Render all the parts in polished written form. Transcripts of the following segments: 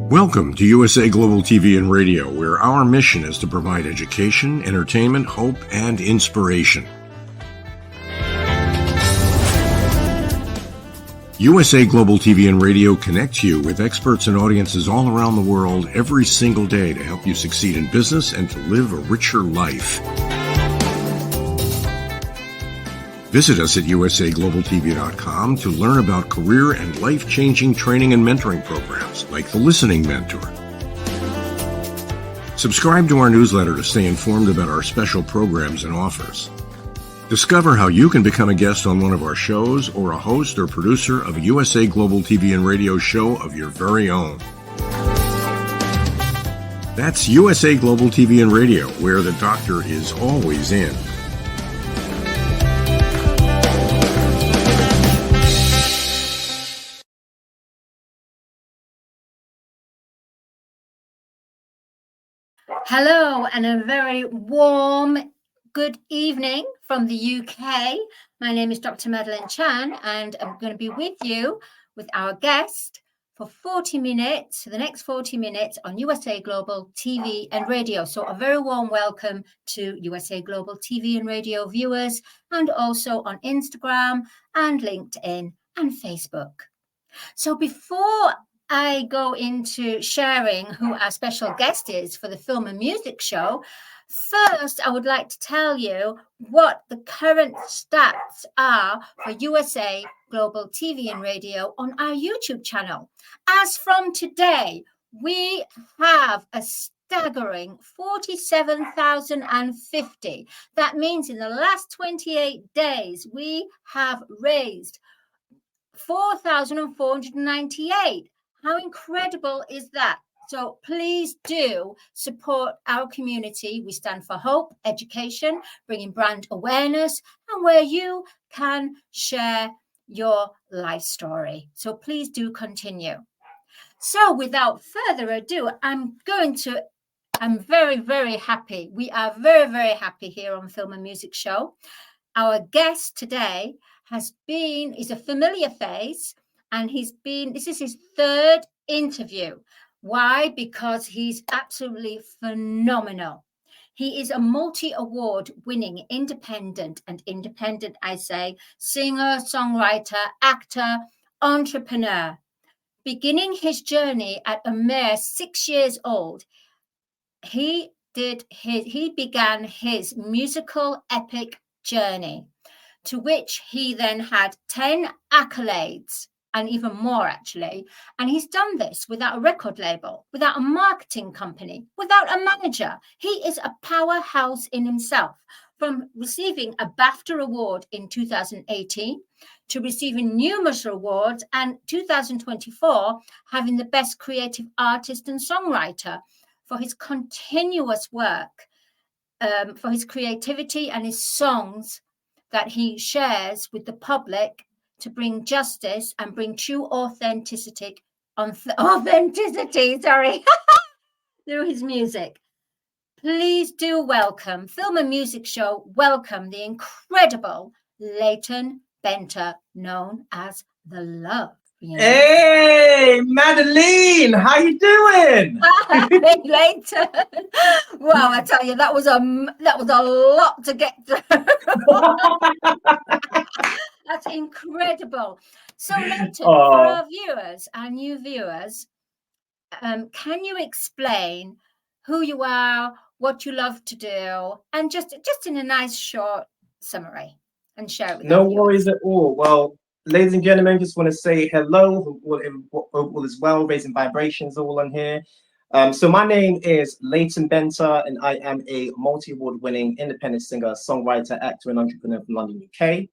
Welcome to USA Global TV and Radio, where our mission is to provide education, entertainment, hope, and inspiration. USA Global TV and Radio connects you with experts and audiences all around the world every single day to help you succeed in business and to live a richer life. Visit us at usaglobaltv.com to learn about career and life-changing training and mentoring programs like the Listening Mentor. Subscribe to our newsletter to stay informed about our special programs and offers. Discover how you can become a guest on one of our shows or a host or producer of a USA Global TV and Radio show of your very own. That's USA Global TV and Radio, where the doctor is always in. Hello, and a very warm good evening from the UK. My name is Dr. Chan, and I'm going to be with you with our guest for 40 minutes, the next 40 minutes on USA Global TV and Radio. So a very warm welcome to USA Global TV and Radio viewers, and also on Instagram and LinkedIn and Facebook. So before I go into sharing who our special guest is for the film and music show, first, I would like to tell you what the current stats are for USA Global TV and Radio on our YouTube channel. As from today, we have a staggering 47,050. That means in the last 28 days, we have raised 4,498. How incredible is that? So please do support our community. We stand for hope, education, bringing brand awareness, and where you can share your life story. So please do continue. So without further ado, I'm very, very happy. We are very, very happy here on Film and Music Show. Our guest today is a familiar face, and this is his third interview. Why? Because he's absolutely phenomenal. He is a multi-award winning independent, I say, singer, songwriter, actor, entrepreneur. Beginning his journey at a mere 6 years old, he began his musical epic journey, to which he then had 10 accolades. And even more, actually. And he's done this without a record label, without a marketing company, without a manager. He is a powerhouse in himself, from receiving a BAFTA award in 2018 to receiving numerous awards, and 2024 having the Best Creative Artist and Songwriter for his continuous work, for his creativity and his songs that he shares with the public to bring justice and bring true authenticity through his music. Please do welcome, Film and Music Show, welcome the incredible Leyton Benta, known as The Love. Hey, Madalene, how you doing? Hey, Leyton. Wow, I tell you, that was a lot to get through. That's incredible. So, Leyton, for our viewers, our new viewers, can you explain who you are, what you love to do, and just in a nice short summary, and share it with No worries at all. Well, ladies and gentlemen, just want to say hello. All is well, raising vibrations all on here. So my name is Leyton Benta, and I am a multi-award winning independent singer, songwriter, actor, and entrepreneur from London, UK.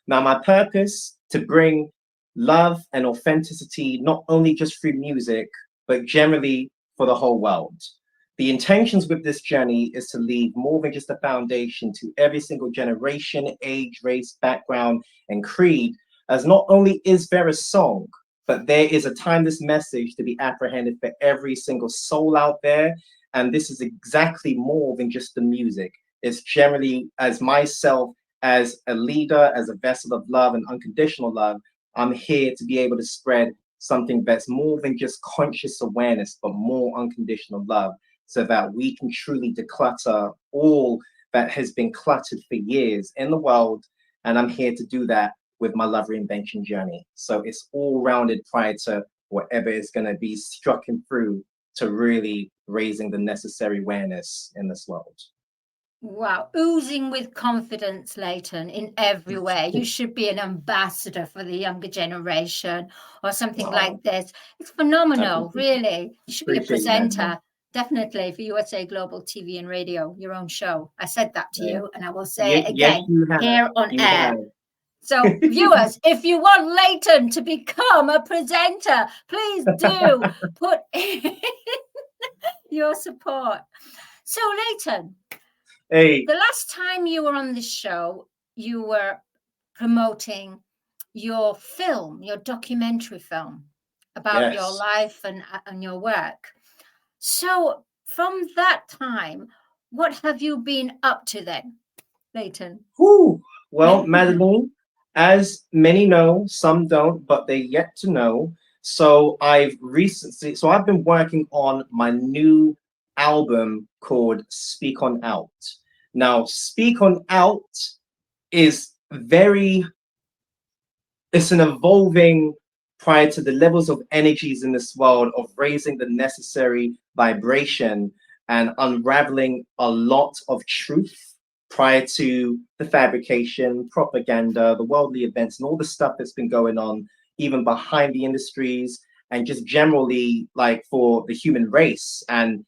Now, my purpose to bring love and authenticity, not only just through music, but generally for the whole world. The intentions with this journey is to leave more than just a foundation to every single generation, age, race, background, and creed, as not only is there a song, but there is a timeless message to be apprehended for every single soul out there. And this is exactly more than just the music. It's generally, as myself, as a leader, as a vessel of love and unconditional love, I'm here to be able to spread something that's more than just conscious awareness, but more unconditional love, so that we can truly declutter all that has been cluttered for years in the world. And I'm here to do that with my love reinvention journey. So it's all rounded prior to whatever is going to be stricken through to really raising the necessary awareness in this world. Wow, oozing with confidence, Leyton, in every way. You should be an ambassador for the younger generation or something like this. It's phenomenal, really. You should be a presenter, definitely, for USA Global TV and Radio, your own show. I said that to you, and I will say it again here on air. So, viewers, if you want Leyton to become a presenter, please do put in your support. So, Leyton, hey, the last time you were on this show, you were promoting your film, your documentary film about your life and your work. So, from that time, what have you been up to then, Leyton? Well, Madeline, as many know, some don't, but they're yet to know. So I've been working on my new album called Speak On Out. Now, Speak On Out is it's an evolving prior to the levels of energies in this world of raising the necessary vibration and unraveling a lot of truth prior to the fabrication, propaganda, the worldly events, and all the stuff that's been going on, even behind the industries, and just generally like for the human race. And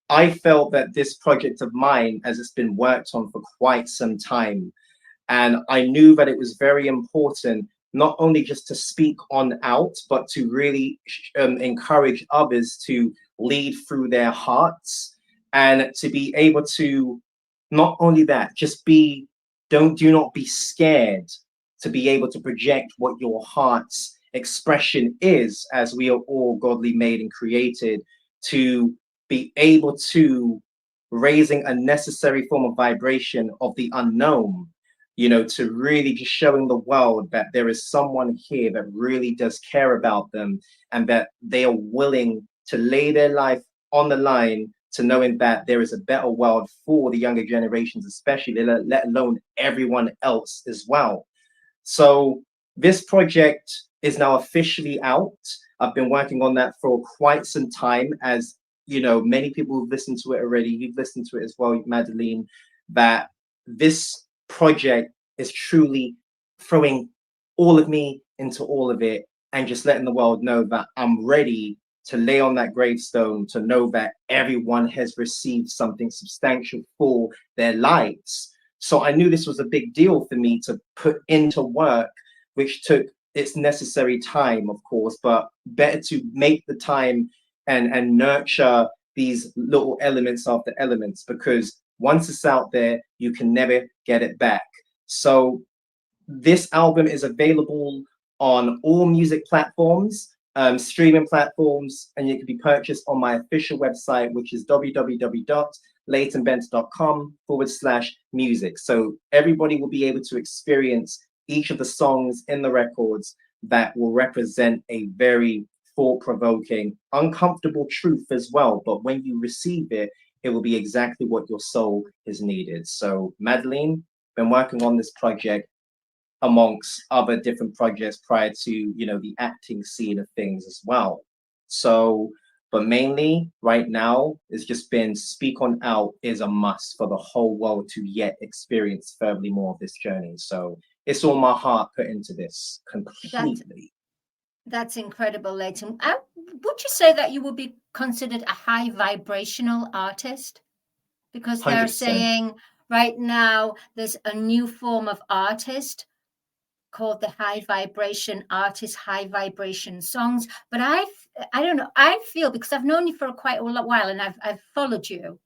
I felt that this project of mine, as it's been worked on for quite some time, and I knew that it was very important, not only just to speak on out, but to really encourage others to lead through their hearts and to be able to not only that, just do not be scared to be able to project what your heart's expression is, as we are all godly made and created, to be able to raising a necessary form of vibration of the unknown, to really just showing the world that there is someone here that really does care about them and that they are willing to lay their life on the line to knowing that there is a better world for the younger generations, especially, let alone everyone else as well. So this project is now officially out. I've been working on that for quite some time, as many people who've listened to it already. You've listened to it as well, Madeline, that this project is truly throwing all of me into all of it and just letting the world know that I'm ready to lay on that gravestone, to know that everyone has received something substantial for their lives. So I knew this was a big deal for me to put into work, which took its necessary time, of course, but better to make the time and nurture these little elements after elements, because once it's out there, you can never get it back. So this album is available on all music platforms, streaming platforms, and it can be purchased on my official website, which is www.leytonbenta.com/music. So everybody will be able to experience each of the songs in the records that will represent a very thought-provoking, uncomfortable truth as well. But when you receive it, it will be exactly what your soul has needed. So Madeline, been working on this project amongst other different projects prior to, the acting scene of things as well. So, but mainly right now, it's just been Speak On Out is a must for the whole world to yet experience furtherly more of this journey. So it's all my heart put into this completely. That's incredible, Leyton. Would you say that you would be considered a high vibrational artist? Because they're 100%. saying right now there's a new form of artist called the high vibration artist, high vibration songs. But I don't know. I feel, because I've known you for quite a while and I've followed you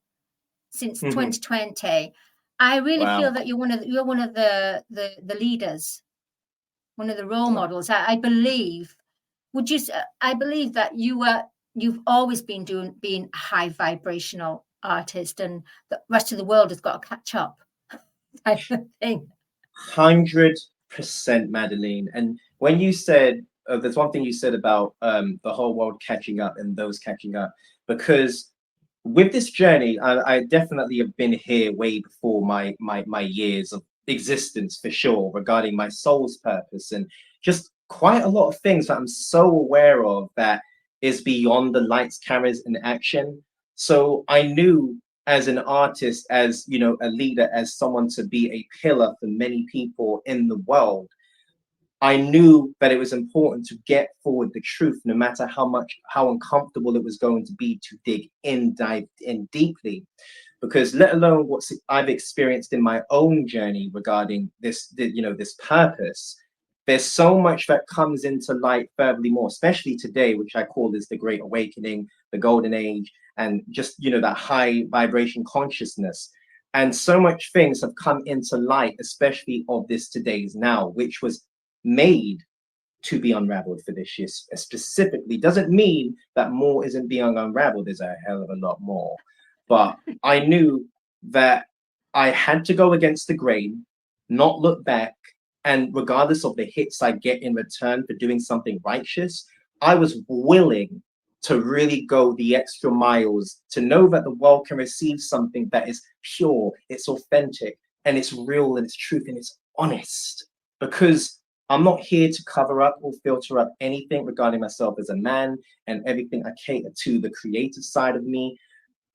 since 2020. I really feel that you're one of the leaders, one of the role models. I believe. I believe that you've always been being a high vibrational artist, and the rest of the world has got to catch up. I think 100%, Madeline. And when you said there's one thing you said about the whole world catching up and those catching up, because with this journey, I definitely have been here way before my years of existence, for sure, regarding my soul's purpose and just quite a lot of things that I'm so aware of that is beyond the lights, cameras, and action. So I knew as an artist, as you know, a leader, as someone to be a pillar for many people in the world, I knew that it was important to get forward the truth, no matter how uncomfortable it was going to be to dive in deeply. Because let alone what I've experienced in my own journey regarding this purpose, there's so much that comes into light furthermore, especially today, which I call this the Great Awakening, the Golden Age, and just, that high vibration consciousness. And so much things have come into light, especially of this today's now, which was made to be unraveled for this year specifically. Doesn't mean that more isn't being unraveled. There's a hell of a lot more. But I knew that I had to go against the grain, not look back. And regardless of the hits I get in return for doing something righteous, I was willing to really go the extra miles to know that the world can receive something that is pure, it's authentic, and it's real, and it's truth, and it's honest. Because I'm not here to cover up or filter up anything regarding myself as a man, and everything I cater to the creative side of me.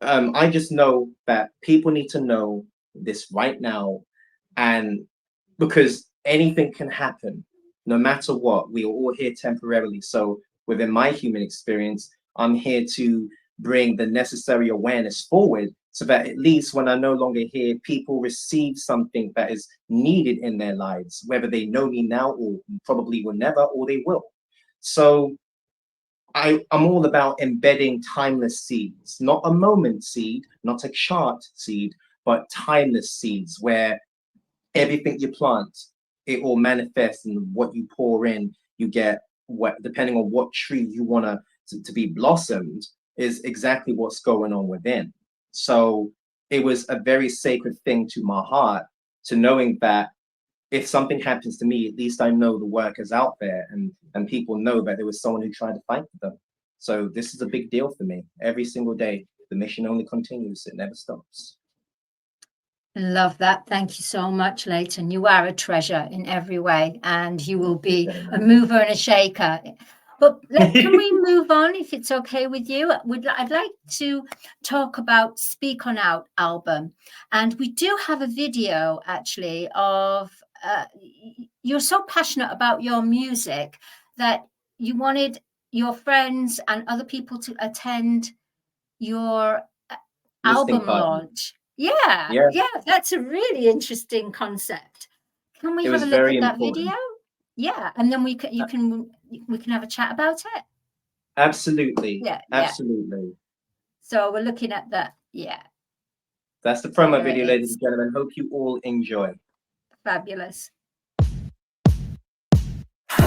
I just know that people need to know this right now, and because anything can happen, no matter what. We are all here temporarily. So within my human experience, I'm here to bring the necessary awareness forward, so that at least when I'm no longer here, people receive something that is needed in their lives, whether they know me now or probably will never, or they will. So I'm all about embedding timeless seeds, not a moment seed, not a chart seed, but timeless seeds where everything you plant, it will manifest, and what you pour in, you get what, depending on what tree you want to be blossomed, is exactly what's going on within. So it was a very sacred thing to my heart, to knowing that if something happens to me, at least I know the work is out there, and people know that there was someone who tried to fight for them. So this is a big deal for me. Every single day, the mission only continues. It never stops. Love that. Thank you so much, Leyton. You are a treasure in every way, and you will be a mover and a shaker. But can we move on, if it's okay with you? I'd like to talk about Speak On Out album. And we do have a video, actually, of you're so passionate about your music that you wanted your friends and other people to attend your album launch. Yeah, that's a really interesting concept. Can we have a look at that video? Yeah, and then we can have a chat about it. Absolutely. Yeah, absolutely. So we're looking at that. Yeah, that's the promo video, ladies and gentlemen. Hope you all enjoy. Fabulous. If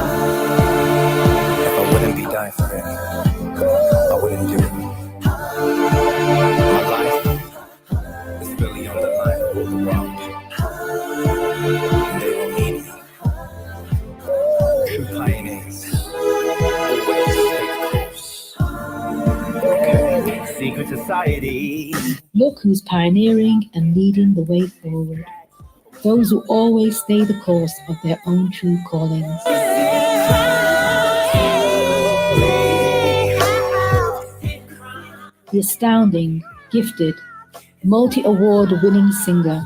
I wouldn't be dying for it, I wouldn't do it. My life is really on the line for the world. And they will need me. True pioneers always stay close. Okay. Secret society. Look who's pioneering and leading the way forward. Those who always stay the course of their own true callings. The astounding, gifted, multi-award winning singer,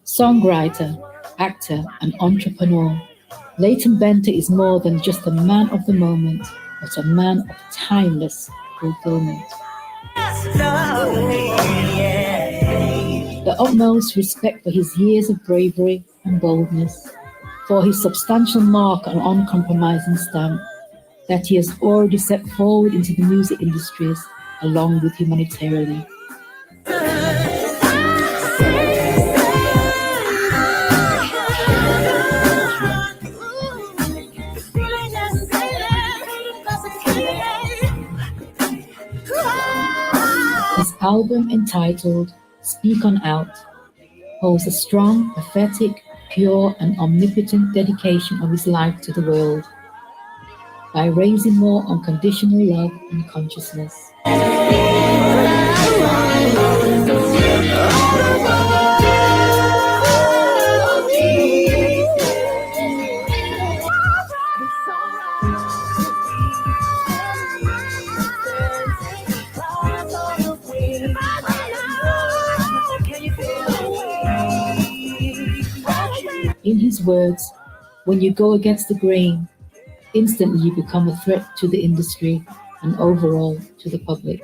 songwriter, actor, and entrepreneur, Leyton Benta is more than just a man of the moment, but a man of timeless fulfillment. The utmost respect for his years of bravery and boldness, for his substantial mark and uncompromising stamp that he has already set forward into the music industries along with humanitarian. His album entitled Speak On Out holds a strong, pathetic, pure and omnipotent dedication of his life to the world. by raising more unconditional love and consciousness. In his words, when you go against the grain, instantly you become a threat to the industry and overall to the public.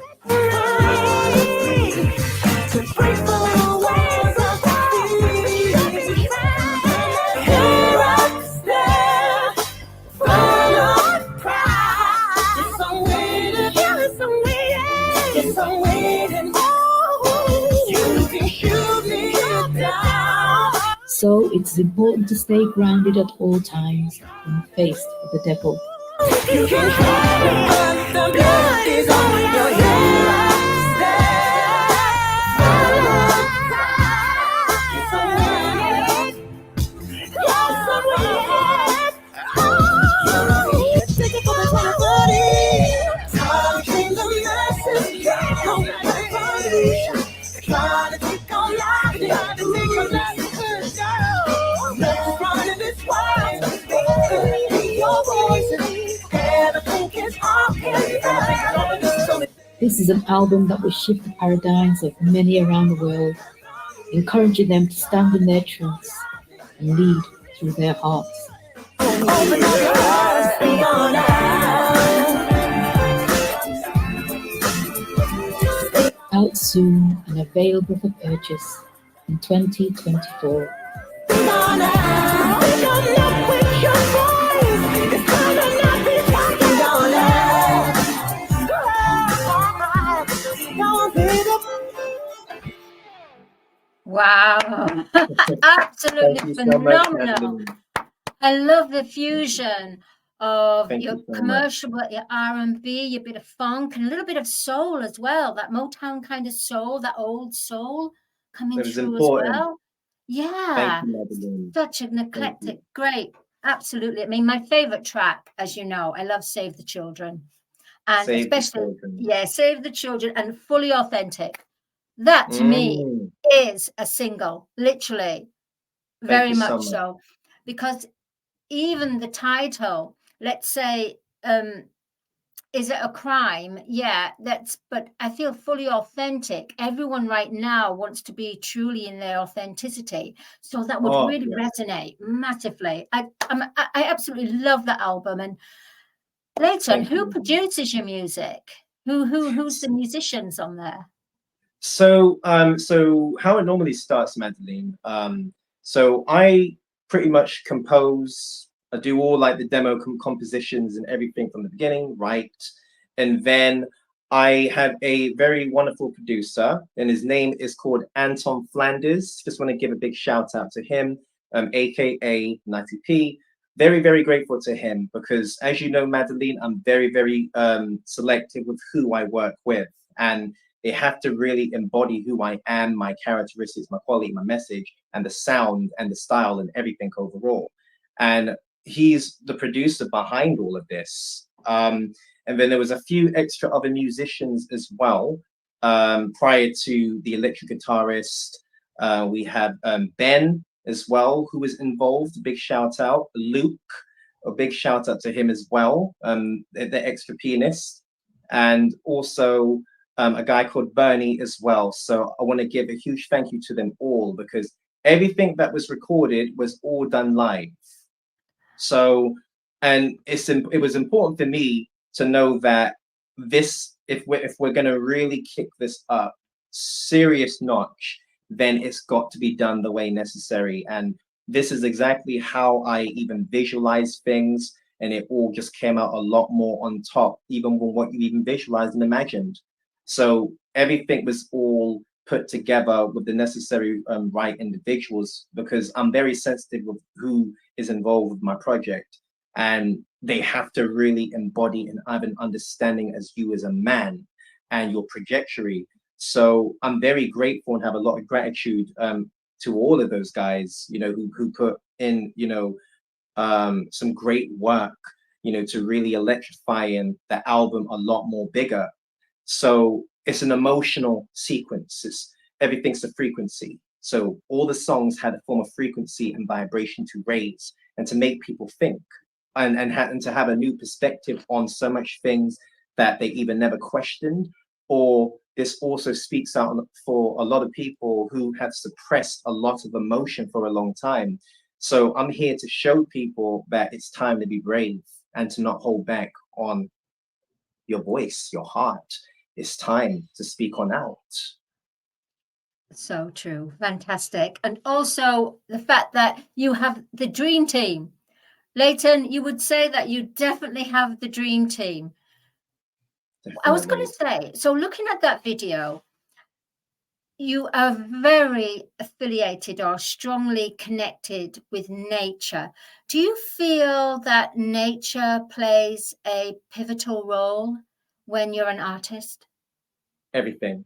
So it's important to stay grounded at all times when faced with the devil. You can try, but the blood is on your head. This is an album that will shift the paradigms of many around the world, encouraging them to stand in their truths and lead through their hearts. Out soon and available for purchase in 2024. Wow, absolutely phenomenal. I love the fusion of your commercial, your R&B, your bit of funk, and a little bit of soul as well. That Motown kind of soul, that old soul coming through as well. Yeah, such an eclectic, great, absolutely. I mean, my favorite track, as you know, I love "Save the Children," and especially "Save the Children" and "Fully Authentic." That to me is a single, literally, very much so, because even the title, let's say, is it a crime? Yeah, but I feel fully authentic. Everyone right now wants to be truly in their authenticity. So that would really resonate massively. I absolutely love that album. And Leyton, who produces your music? Who's the musicians on there? So how it normally starts, Madeleine. So I pretty much compose. I do all like the demo compositions and everything from the beginning, right? And then I have a very wonderful producer, and his name is called Anton Flanders. Just want to give a big shout out to him, aka 90p. Very, very grateful to him because, as you know, Madeleine, I'm very, very selective with who I work with, and they have to really embody who I am, my characteristics, my quality, my message, and the sound and the style and everything overall. And he's the producer behind all of this. And then there was a few extra other musicians as well. Prior to the electric guitarist, we have Ben as well, who was involved. Big shout out. Luke, a big shout out to him as well, the extra pianist. And also a guy called Bernie as well. So I want to give a huge thank you to them all because everything that was recorded was all done live. So, and it was important for me to know that this, if we're going to really kick this up serious notch, then it's got to be done the way necessary. And this is exactly how I even visualize things. And it all just came out a lot more on top, even when what you even visualized and imagined. So everything was all put together with the necessary right individuals, because I'm very sensitive with who is involved with my project, and they have to really embody and have an understanding as you as a man and your trajectory. So I'm very grateful and have a lot of gratitude to all of those guys, you know, who put in, you know, some great work, to really electrify and the album a lot more bigger. So it's an emotional sequence. Everything's a frequency. So all the songs had a form of frequency and vibration to raise and to make people think and to have a new perspective on so much things that they either never questioned, or this also speaks out for a lot of people who have suppressed a lot of emotion for a long time. So I'm here to show people that it's time to be brave and to not hold back on your voice, your heart. It's time to speak on out. So true. Fantastic. And also the fact that you have the dream team. Leyton, you would say that you definitely have the dream team. Definitely. I was going to say, so looking at that video, you are very affiliated or strongly connected with nature. Do you feel that nature plays a pivotal role when you're an artist? Everything.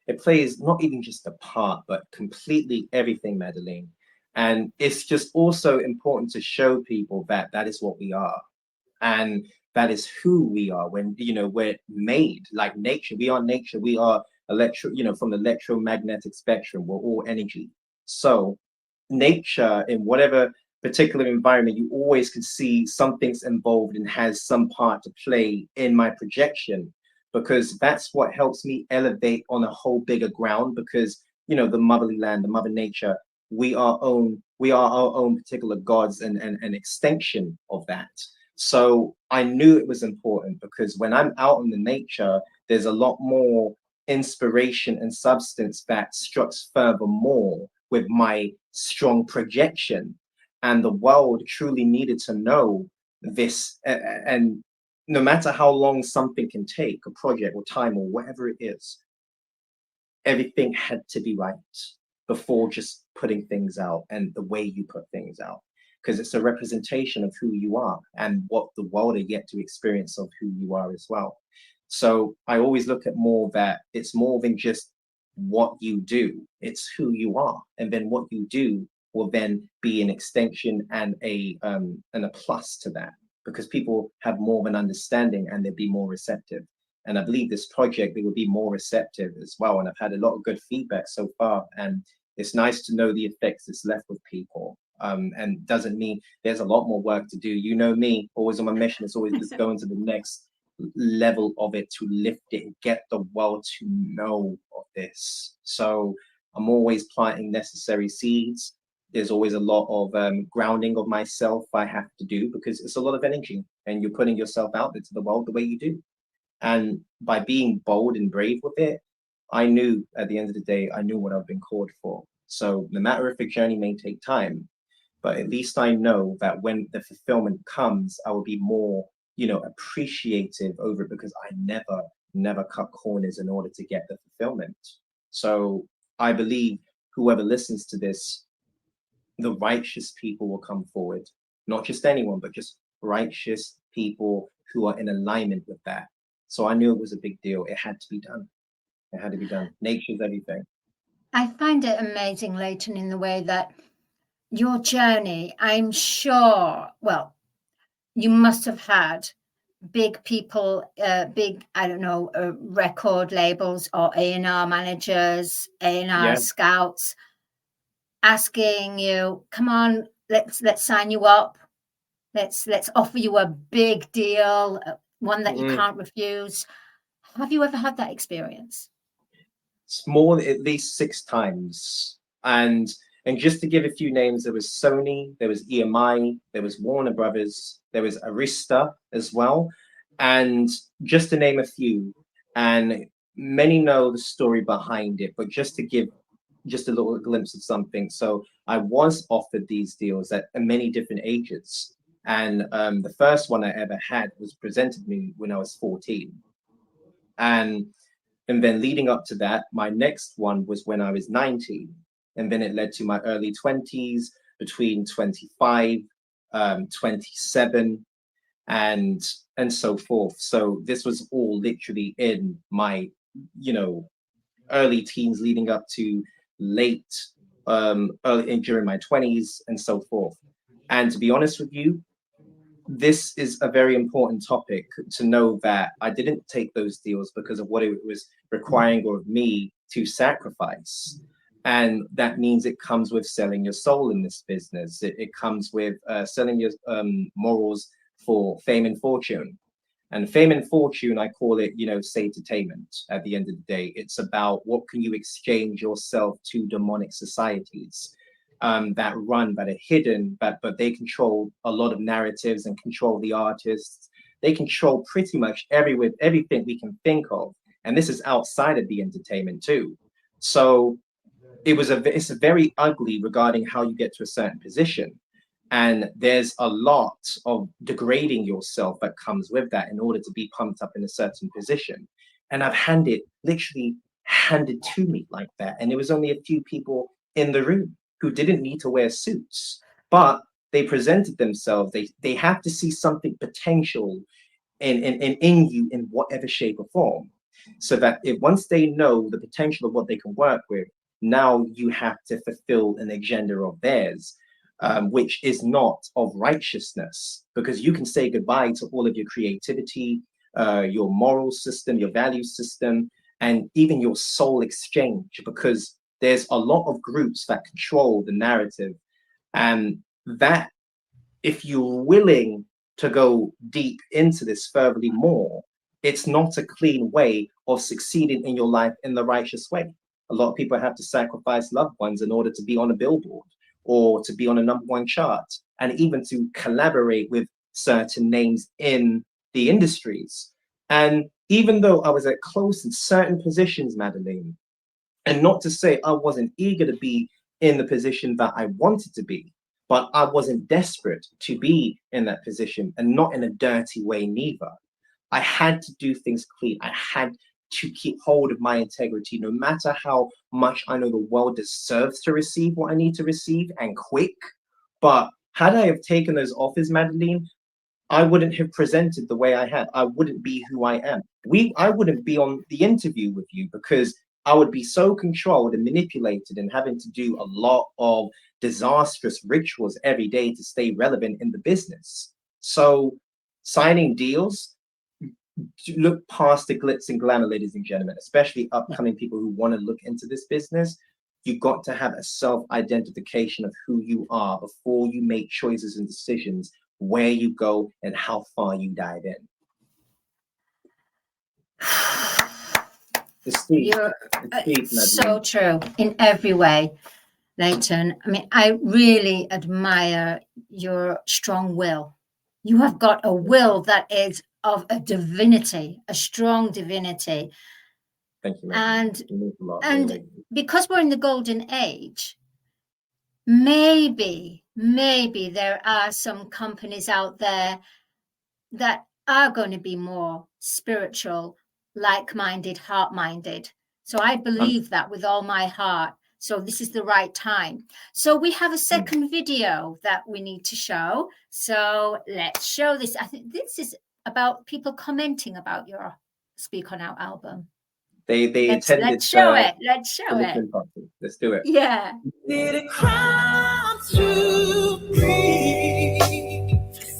It plays not even just a part, but completely everything, Madalene. And it's just also important to show people that that is what we are. And that is who we are when, we're made like nature. We are nature. We are from the electromagnetic spectrum. We're all energy. So nature, in whatever particular environment, you always can see something's involved and has some part to play in my projection, because that's what helps me elevate on a whole bigger ground. Because, the motherly land, the mother nature, we are our own particular gods and an extension of that. So I knew it was important, because when I'm out in the nature, there's a lot more inspiration and substance that struts furthermore with my strong projection. And the world truly needed to know this. And no matter how long something can take, a project or time or whatever it is, everything had to be right before just putting things out, and the way you put things out, because it's a representation of who you are and what the world are yet to experience of who you are as well. So I always look at more that it's more than just what you do, it's who you are, and then what you do will then be an extension and a plus to that, because people have more of an understanding and they'll be more receptive. And I believe this project, they will be more receptive as well. And I've had a lot of good feedback so far, and it's nice to know the effects it's left with people. And doesn't mean there's a lot more work to do. You know me, always on my mission. It's always just going to the next level of it, to lift it and get the world to know of this. So I'm always planting necessary seeds. There's always a lot of grounding of myself I have to do, because it's a lot of energy and you're putting yourself out there to the world the way you do. And by being bold and brave with it, I knew at the end of the day, I knew what I've been called for. So no matter if the journey may take time, but at least I know that when the fulfillment comes, I will be more, appreciative over it, because I never cut corners in order to get the fulfillment. So I believe whoever listens to this, the righteous people will come forward, not just anyone, but just righteous people who are in alignment with that. So I knew it was a big deal. It had to be done. It had to be done. Nature's everything. I find it amazing, Leyton, in the way that your journey, I'm sure, well, you must have had big people, record labels or A&R managers, A&R scouts asking you, come on, let's sign you up. Let's offer you a big deal, one that you can't refuse. Have you ever had that experience? It's more, at least 6 times. And just to give a few names, there was Sony, there was EMI, there was Warner Brothers, there was Arista as well. And just to name a few, and many know the story behind it, but just to give just a little glimpse of something. So I was offered these deals at many different ages. And the first one I ever had was presented to me when I was 14. And then leading up to that, my next one was when I was 19. And then it led to my early 20s, between 25, 27, and so forth. So this was all literally in my, early teens, leading up to late, during my 20s and so forth. And to be honest with you, this is a very important topic to know that I didn't take those deals because of what it was requiring of me to sacrifice. And that means it comes with selling your soul in this business. It comes with selling your morals for fame and fortune. And fame and fortune, I call it, satietainment at the end of the day. It's about what can you exchange yourself to demonic societies that are hidden, but they control a lot of narratives and control the artists. They control pretty much everything we can think of. And this is outside of the entertainment too. So it's very ugly regarding how you get to a certain position. And there's a lot of degrading yourself that comes with that in order to be pumped up in a certain position. And I've literally handed to me like that. And there was only a few people in the room who didn't need to wear suits, but they presented themselves. They have to see something potential in you in whatever shape or form. So that once they know the potential of what they can work with, now you have to fulfill an agenda of theirs. Which is not of righteousness, because you can say goodbye to all of your creativity, your moral system, your value system, and even your soul exchange, because there's a lot of groups that control the narrative. And that, if you're willing to go deep into this furtherly more, it's not a clean way of succeeding in your life in the righteous way. A lot of people have to sacrifice loved ones in order to be on a billboard, or to be on a #1 chart, and even to collaborate with certain names in the industries. And even though I was at close in certain positions, Madalene, and not to say I wasn't eager to be in the position that I wanted to be, but I wasn't desperate to be in that position, and not in a dirty way neither. I had to do things clean. I had to keep hold of my integrity, no matter how much I know the world deserves to receive what I need to receive, and quick. But had I have taken those offers, Madalene, I wouldn't have presented the way I had. I wouldn't be who I am. I wouldn't be on the interview with you, because I would be so controlled and manipulated and having to do a lot of disastrous rituals every day to stay relevant in the business. So signing deals, look past the glitz and glamour, ladies and gentlemen, especially upcoming people who want to look into this business. You've got to have a self-identification of who you are before you make choices and decisions where you go and how far you dive in. It's so true in every way, Leyton. I mean, I really admire your strong will. You have got a will that is of a divinity, a strong divinity. Thank you. And because we're in the golden age, maybe there are some companies out there that are going to be more spiritual, like-minded, heart-minded. So I believe that with all my heart. So this is the right time. So we have a second video that we need to show. So let's show this. I think this is about people commenting about your Speak On Out album. They attended. Let's show it. Let's show it. Let's do it. Yeah. Did it crowd to breathe?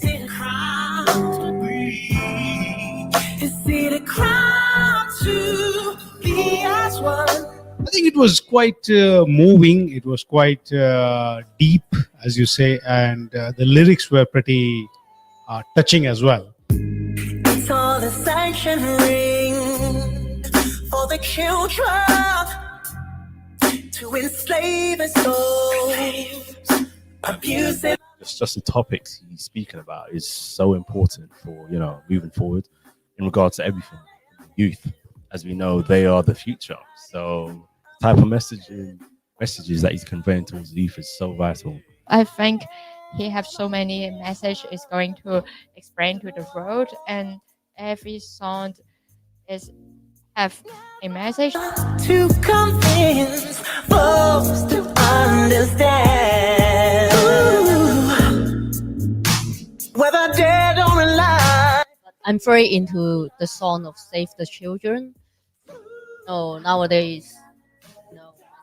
Did it crowd to breathe? Is it a crowd to be as one? I think it was quite moving. It was quite deep, as you say, and the lyrics were pretty touching as well. It's all the sanction ring for the children to enslave us all, abuse it. It's just the topics he's speaking about is so important for, moving forward in regards to everything. Youth, as we know, they are the future. So the type of messages that he's conveying towards the youth is so vital. I think he has so many messages going to explain to the world, and every song have a message to convince folks to understand. Ooh, whether dead or alive. I'm very into the song of Save the Children. Nowadays,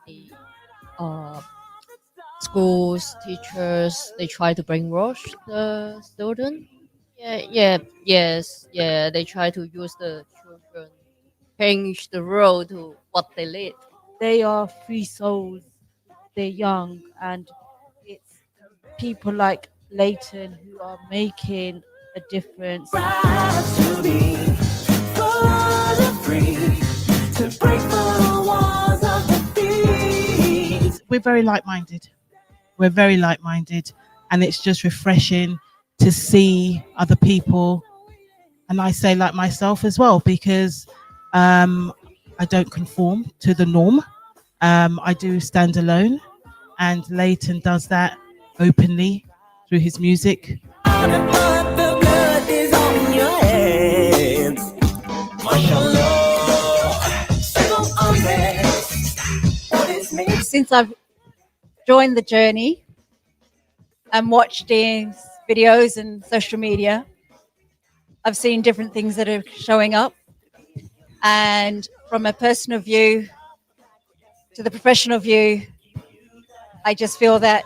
the schools, teachers, they try to brainwash the student. Yeah. They try to use the children, change the world to what they lead. They are free souls. They're young, and it's people like Leyton who are making a difference. Rise to be fully free, to break the walls of defeat. We're very like-minded. We're very like-minded, and it's just refreshing to see other people. And I say like myself as well, because I don't conform to the norm. I do stand alone, and Leyton does that openly through his music. The blood is on your hands. Since I've joined the journey and watched his videos and social media, I've seen different things that are showing up. And from a personal view to the professional view, I just feel that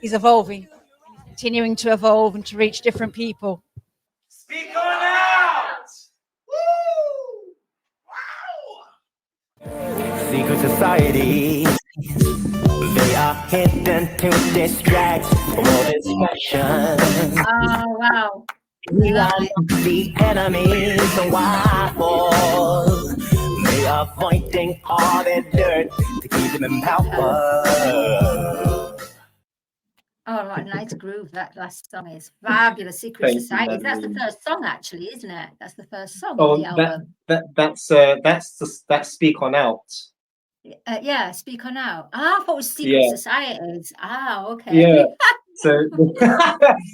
he's evolving, continuing to evolve and to reach different people. Speak on out! Wow! Secret society. They are hidden to distract from all distraction. Oh, wow. We are the enemies of wild. They are pointing all their dirt to keep them in power. Oh, what a nice groove that last song is. Fabulous. Secret Thank you, Society. That's the Madeline. first song, actually, isn't it? That's the first song on the album. That's Speak On Out. Yeah, Speak On Out. I thought it was Secret Yeah. Societies. Okay. Yeah. So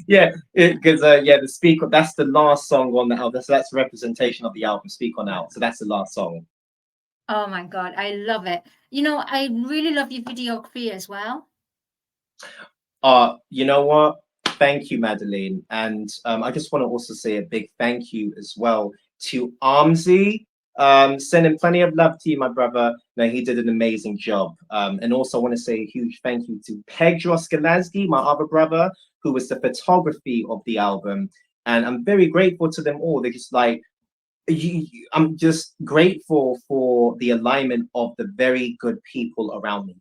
yeah, because the Speak On, that's the last song on the album. So that's a representation of the album, Speak On Out. So that's the last song. Oh my God, I love it. You know, I really love your videography as well. You know what? Thank you, Madeline. And I just want to also say a big thank you as well to Armsy. Sending plenty of love to you, my brother. No, he did an amazing job. And also I want to say a huge thank you to Pedro Skalazgi, my other brother, who was the photography of the album. And I'm very grateful to them all. They're just like, I'm just grateful for the alignment of the very good people around me.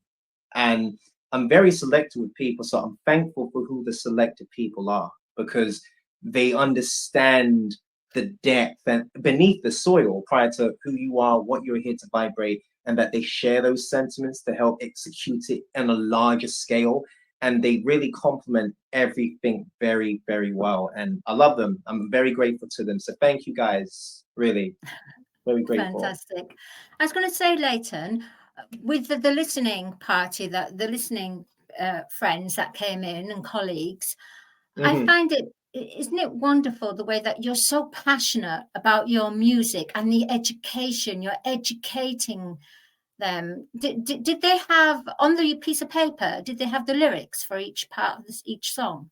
And I'm very selective with people, so I'm thankful for who the selected people are, because they understand the depth and beneath the soil prior to who you are, what you're here to vibrate, and that they share those sentiments to help execute it on a larger scale. And they really complement everything very, very well. And I love them. I'm very grateful to them. So thank you guys, really, very grateful. Fantastic. I was going to say, Leyton, with the listening party, that the listening friends that came in and colleagues, I find isn't it wonderful the way that you're so passionate about your music and the education, you're educating them. Did they have on the piece of paper, did they have the lyrics for each part of each song?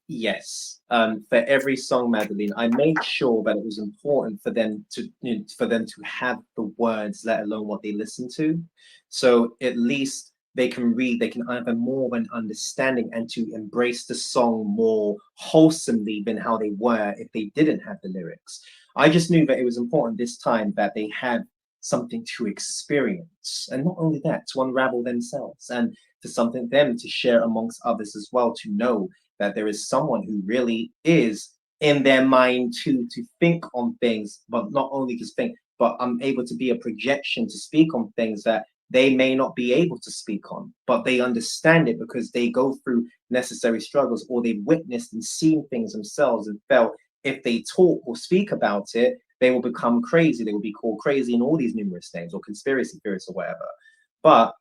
Yes, for every song, Madeline, I made sure that it was important for them to have the words, let alone what they listen to. So at least they can read, they can have more of an understanding and to embrace the song more wholesomely than how they were if they didn't have the lyrics. I just knew that it was important this time that they had something to experience, and not only that, to unravel themselves, and for something them to share amongst others as well, to know that there is someone who really is in their mind to think on things, but not only just think, but I'm able to be a projection to speak on things that they may not be able to speak on, but they understand it because they go through necessary struggles, or they've witnessed and seen things themselves and felt if they talk or speak about it, they will become crazy. They will be called crazy and all these numerous things, or conspiracy theorists or whatever. But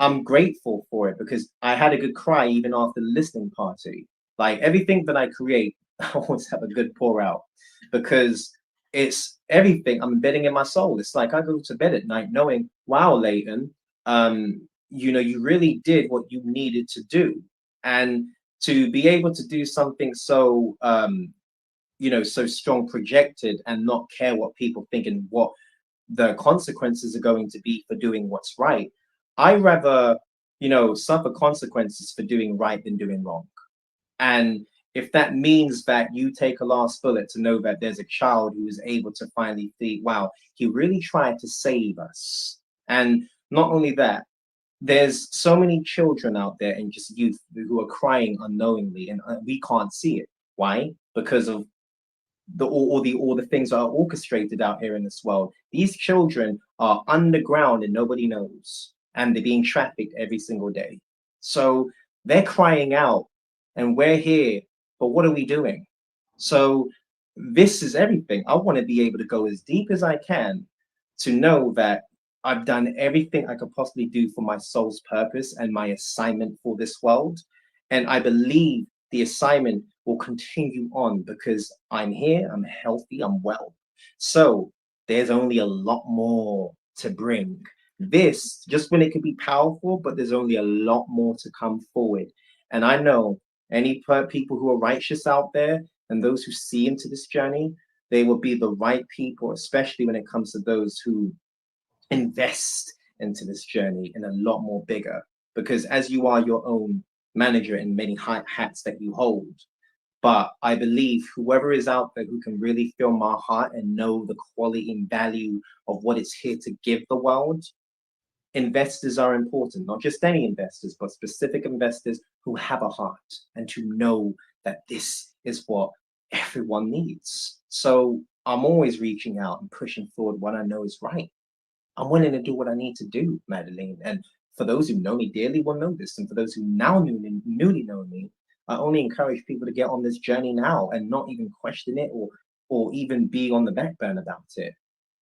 I'm grateful for it because I had a good cry even after the listening party. Like everything that I create, I always have a good pour out because it's everything I'm embedding in my soul. It's like I go to bed at night knowing, wow, Leyton, you know, you really did what you needed to do. And to be able to do something so, you know, so strong projected and not care what people think and what the consequences are going to be for doing what's right. I rather, you know, suffer consequences for doing right than doing wrong. And if that means that you take a last bullet to know that there's a child who is able to finally think, wow, he really tried to save us. And not only that, there's so many children out there and just youth who are crying unknowingly, and we can't see it. Why? Because of all the things that are orchestrated out here in this world. These children are underground and nobody knows, and they're being trafficked every single day. So they're crying out, and we're here, but what are we doing? So this is everything. I want to be able to go as deep as I can to know that I've done everything I could possibly do for my soul's purpose and my assignment for this world. And I believe the assignment will continue on because I'm here, I'm healthy, I'm well. So there's only a lot more to bring. This, just when it could be powerful, but there's only a lot more to come forward. And I know any people who are righteous out there and those who see into this journey, they will be the right people, especially when it comes to those who invest into this journey in a lot more bigger. Because as you are your own manager in many hats that you hold, but I believe whoever is out there who can really feel my heart and know the quality and value of what it's here to give the world, investors are important, not just any investors, but specific investors who have a heart and to know that this is what everyone needs. So I'm always reaching out and pushing forward what I know is right. I'm willing to do what I need to do, Madalene. And for those who know me dearly will know this. And for those who now newly know me, I only encourage people to get on this journey now and not even question it or even be on the back burner about it.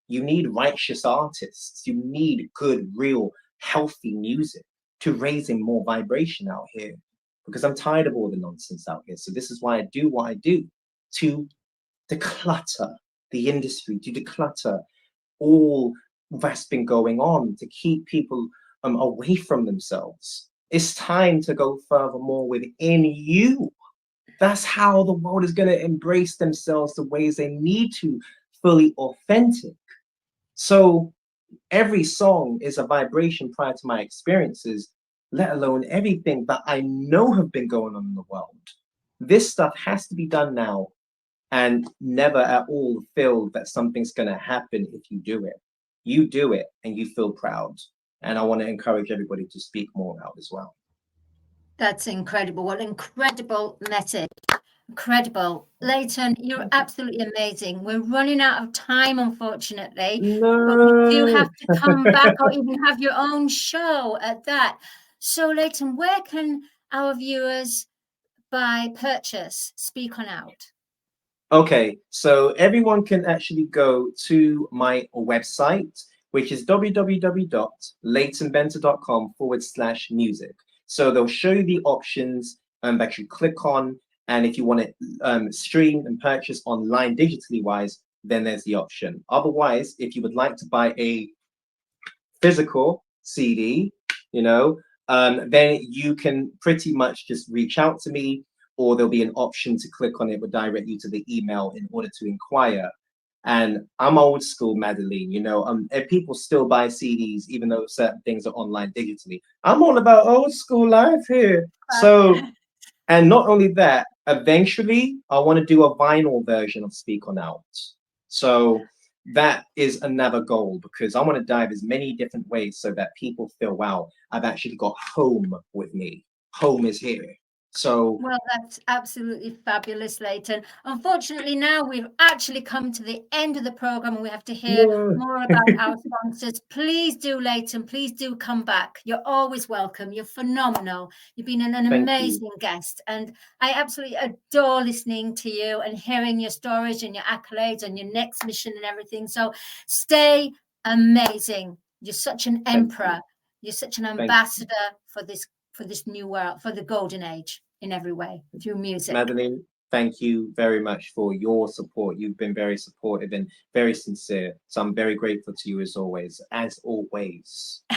You need righteous artists. You need good, real, healthy music to raise in more vibration out here, because I'm tired of all the nonsense out here. So this is why I do what I do, to declutter the industry, to declutter all that's been going on, to keep people away from themselves. It's time to go furthermore within you. That's how the world is going to embrace themselves the ways they need to, fully authentic. So every song is a vibration prior to my experiences, let alone everything that I know have been going on in the world. This stuff has to be done now, and never at all feel that something's going to happen if you do it. You do it and you feel proud. And I want to encourage everybody to speak more out as well. That's incredible. What an incredible message. Incredible. Leyton, you're absolutely amazing. We're running out of time, unfortunately. No. But we do have to come back or even have your own show at that. So, Leyton, where can our viewers by purchase Speak On Out? Okay, so everyone can actually go to my website, which is www.leytonbenta.com/music. So they'll show you the options that you click on. And if you want to stream and purchase online digitally wise, then there's the option. Otherwise, if you would like to buy a physical CD, then you can pretty much just reach out to me, or there'll be an option to click on it, will direct you to the email in order to inquire. And I'm old school, Madalene, if people still buy CDs, even though certain things are online digitally. I'm all about old school life here. So, and not only that, eventually I want to do a vinyl version of Speak On Out. So that is another goal, because I want to dive as many different ways so that people feel, wow, I've actually got home with me. Home is here. So, well, that's absolutely fabulous, Leyton. Unfortunately, now we've actually come to the end of the program and we have to hear more about our sponsors. Please do, Leyton, please do come back. You're always welcome. You're phenomenal. You've been an amazing guest, and I absolutely adore listening to you and hearing your stories and your accolades and your next mission and everything. So stay amazing. You're such an emperor. You're such an ambassador for this new world, for the golden age in every way, through music. Madalene, thank you very much for your support. You've been very supportive and very sincere. So I'm very grateful to you as always.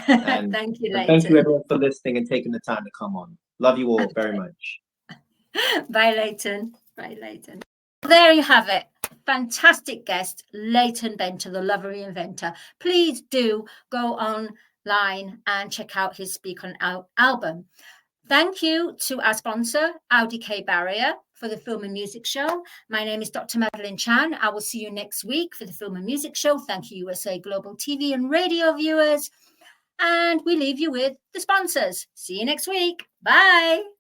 And thank you, Leyton. Thank you everyone for listening and taking the time to come on. Love you all very much. Bye, Leyton. Bye, Leyton. There you have it. Fantastic guest, Leyton Benta, the lover inventor. please do go online and check out his Speak On Out album. Thank you to our sponsor, Audi K Barrier, for the Film and Music Show. My name is Dr. Chan. I will see you next week for the Film and Music Show. Thank you, USA Global TV and radio viewers. And we leave you with the sponsors. See you next week. Bye.